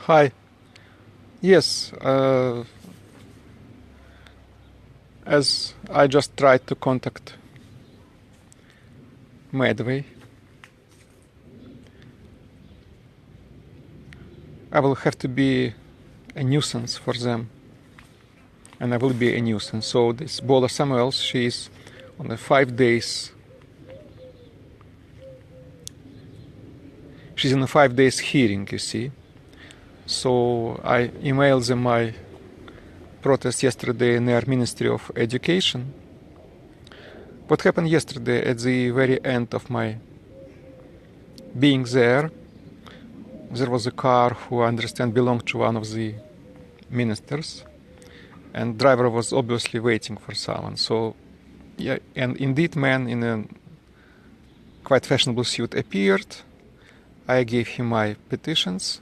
Hi. Yes, as I just tried to contact Medway, I will have to be a nuisance for them, and I will be a nuisance. So this Bola Samuels, she is on a 5 days. She's in a 5 days hearing, you see. So I emailed them my protest yesterday in their Ministry of Education. What happened yesterday at the very end of my being there was a car who I understand belonged to one of the ministers, and driver was obviously waiting for someone. So yeah, and indeed man in a quite fashionable suit appeared. I gave him my petitions.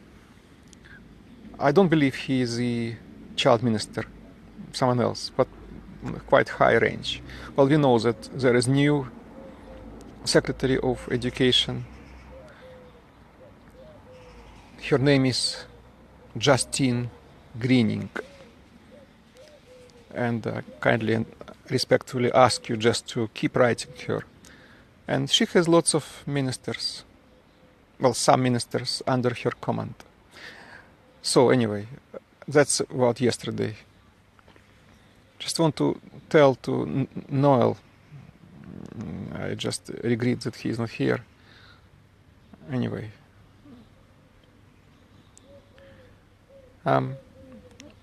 I don't believe he is the child minister, someone else, but quite high range. Well, we know that there is new Secretary of Education. Her name is Justine Greening, and kindly and respectfully ask you just to keep writing her. And she has lots of ministers, well, some ministers under her command. So anyway, that's about yesterday. Just want to tell to Noel, I just regret that he is not here. Anyway,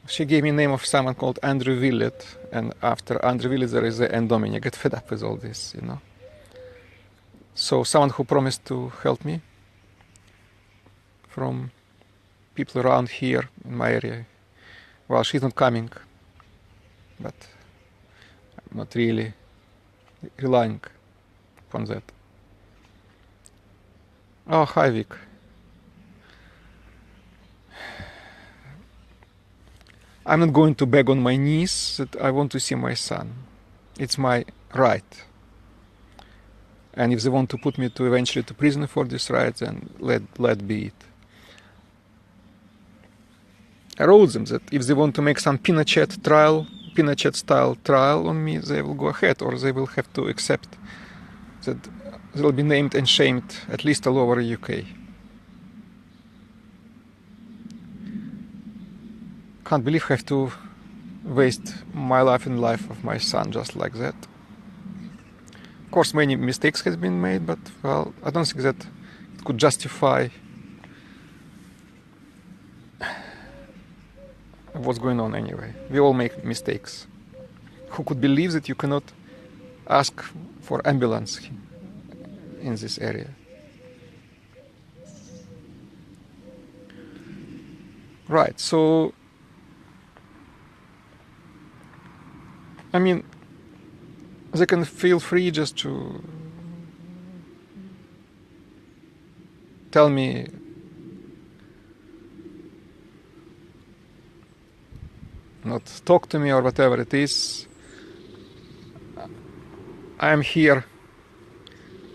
she gave me name of someone called Andrew Willett, and after Andrew Willett there is a Endomini. I get fed up with all this, you know. So someone who promised to help me from people around here in my area. Well, she's not coming, but I'm not really relying upon that. Oh, hi Vic. I'm not going to beg on my knees that I want to see my son. It's my right. And if they want to put me to eventually to prison for this right, then let be it. I wrote them that if they want to make some Pinochet-style trial on me, they will go ahead, or they will have to accept that they will be named and shamed at least all over the UK. Can't believe I have to waste my life and life of my son just like that. Of course, many mistakes have been made, but well, I don't think that it could justify what's going on anyway. We all make mistakes. Who could believe that you cannot ask for ambulance in this area? Right, so I mean, they can feel free just to tell me not talk to me or whatever it is. I am here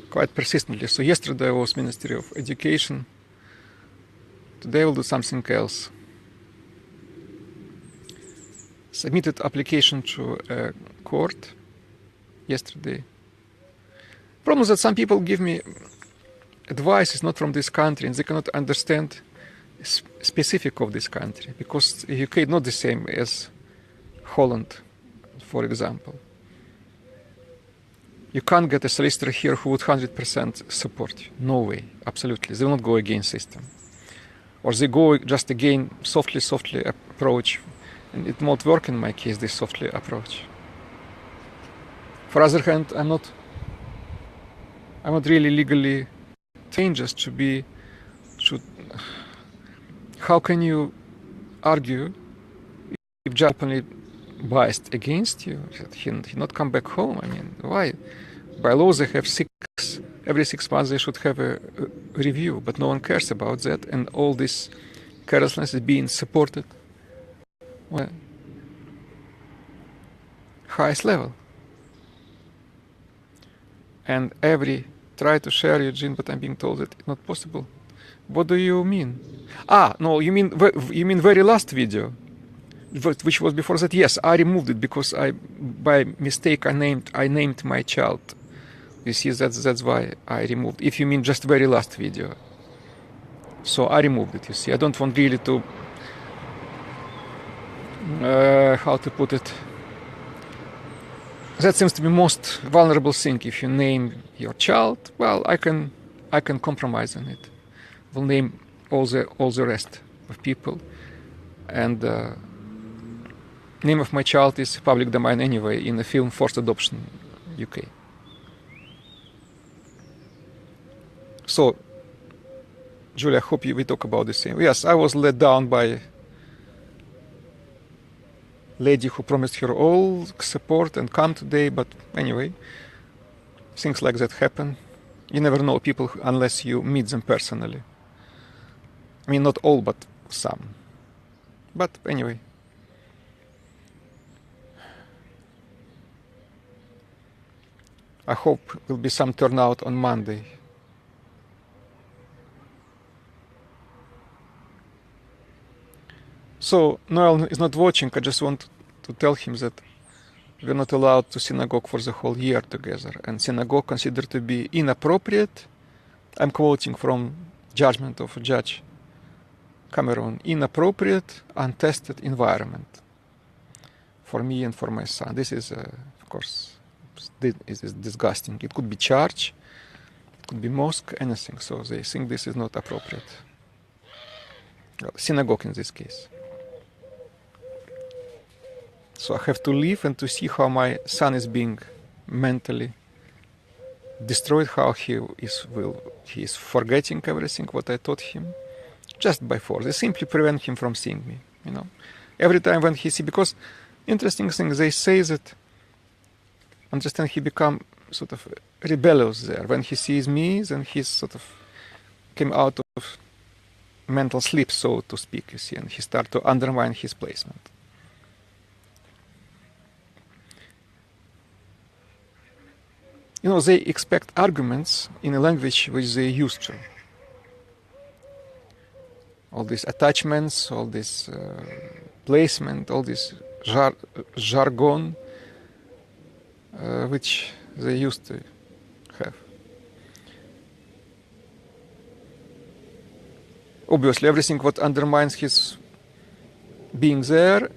quite persistently. So yesterday I was Ministry of Education. Today I will do something else. Submitted application to a court yesterday. Problem is that some people give me advice is not from this country, and they cannot understand specific of this country, because UK is not the same as Holland, for example. You can't get a solicitor here who would 100% support you. No way, absolutely. They will not go against system, or they go just again softly approach, and it won't work in my case. This softly approach. For other hand, I'm not really legally trained just to be. How can you argue if judge openly biased against you? He not come back home. I mean, why? By law they have every 6 months they should have a review, but no one cares about that, and all this carelessness is being supported on the highest level. And try to share Eugene, but I'm being told that it's not possible What do you mean? Ah, no, you mean very last video, which was before that? Yes, I removed it because by mistake, I named my child. You see, that's why I removed. If you mean just very last video, so I removed it. You see, I don't want really to how to put it. That seems to be most vulnerable thing. If you name your child, well, I can compromise on it. We'll name all the rest of people, and name of my child is public domain anyway in the film Forced Adoption, UK. So, Julia, I hope we talk about the same. Yes, I was let down by lady who promised her all support and come today, but anyway, things like that happen. You never know people unless you meet them personally. I mean, not all, but some. But anyway. I hope will be some turnout on Monday. So, Noel is not watching. I just want to tell him that we're not allowed to synagogue for the whole year together. And synagogue considered to be inappropriate. I'm quoting from judgment of Judge Cameron. Inappropriate, untested environment for me and for my son. This is, of course, this is disgusting. It could be church, it could be mosque, anything. So they think this is not appropriate. Well, synagogue in this case. So I have to leave and to see how my son is being mentally destroyed, how he is forgetting everything what I taught him, just by force. They simply prevent him from seeing me, you know. Every time when he sees, because interesting thing, they say that, understand, he become sort of rebellious there. When he sees me, then he sort of came out of mental sleep, so to speak, you see, and he start to undermine his placement. You know, they expect arguments in a language which they used to. All these attachments, all this placement, all this jargon, which they used to have. Obviously, everything what undermines his being there,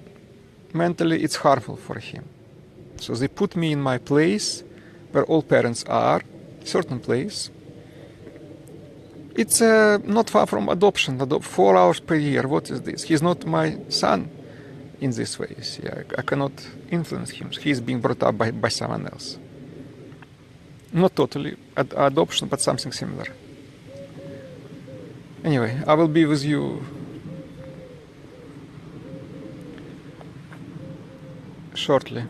mentally, it's harmful for him. So they put me in my place, where all parents are, certain place. It's not far from adoption. 4 hours per year. What is this? He's not my son in this way. See, I cannot influence him. He's being brought up by someone else. Not totally adoption, but something similar. Anyway, I will be with you shortly.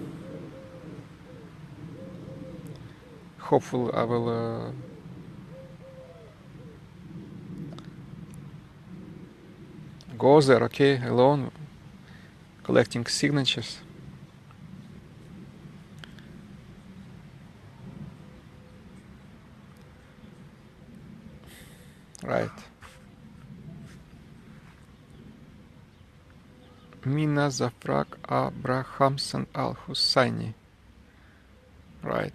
Hopefully I will go there, okay, alone, collecting signatures. Right. Mina Zafrak Abrahamson Al Hussaini. Right.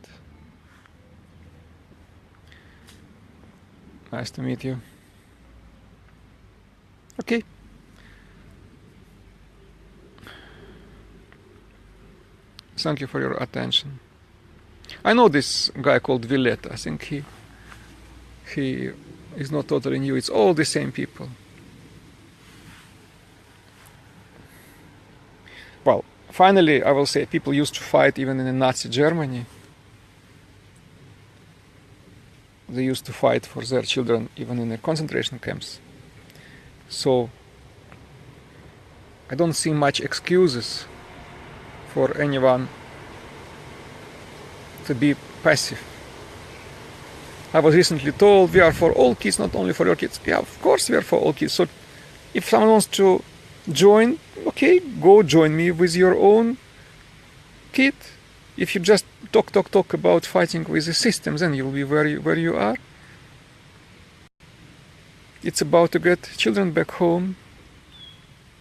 Nice to meet you. Okay. Thank you for your attention. I know this guy called Villette. I think he is not totally new. It's all the same people. Well, finally, I will say people used to fight even in Nazi Germany. They used to fight for their children even in the concentration camps. So I don't see much excuses for anyone to be passive. I was recently told we are for all kids, not only for your kids. Yeah, of course we are for all kids. So if someone wants to join, okay, go join me with your own kid. If you just talk about fighting with the system, then you'll be where you are. it's about to get children back home,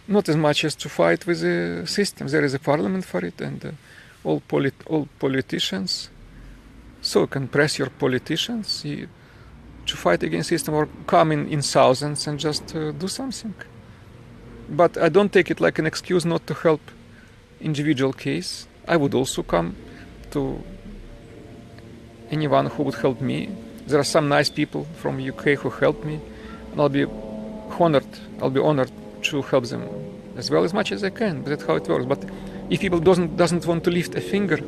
not as much as to fight with the system. There is a parliament for it, and all politicians. So you can press your politicians to fight against system, or come in thousands and just do something. But I don't take it like an excuse not to help individual case. I would also come to anyone who would help me. There are some nice people from UK who helped me, and I'll be honored to help them as well, as much as I can. But that's how it works. But if people doesn't want to lift a finger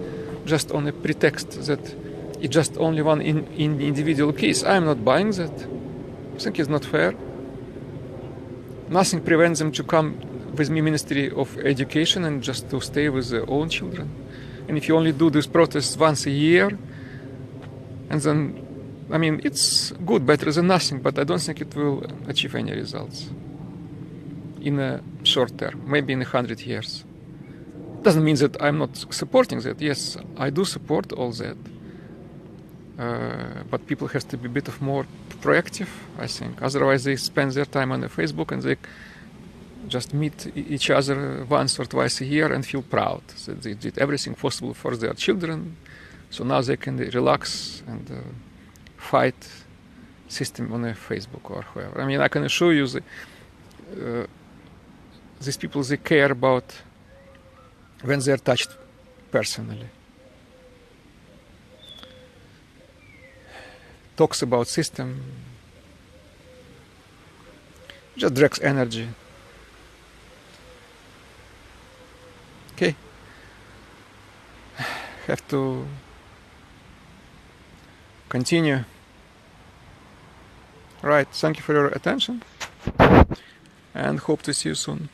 just on a pretext that it's just only one in individual case, I am not buying that. I think it's not fair. Nothing prevents them to come with me Ministry of Education and just to stay with their own children. And if you only do these protests once a year, and then, I mean, it's good, better than nothing, but I don't think it will achieve any results in a short term, maybe in 100 years. Doesn't mean that I'm not supporting that. Yes, I do support all that. But people have to be a bit of more proactive, I think. Otherwise, they spend their time on the Facebook and they just meet each other once or twice a year and feel proud that they did everything possible for their children. So now they can relax and fight system on a Facebook or whoever. I mean, I can assure you that these people, they care about when they're touched personally. Talks about system just drags energy. Okay, have to continue. Right, thank you for your attention and hope to see you soon.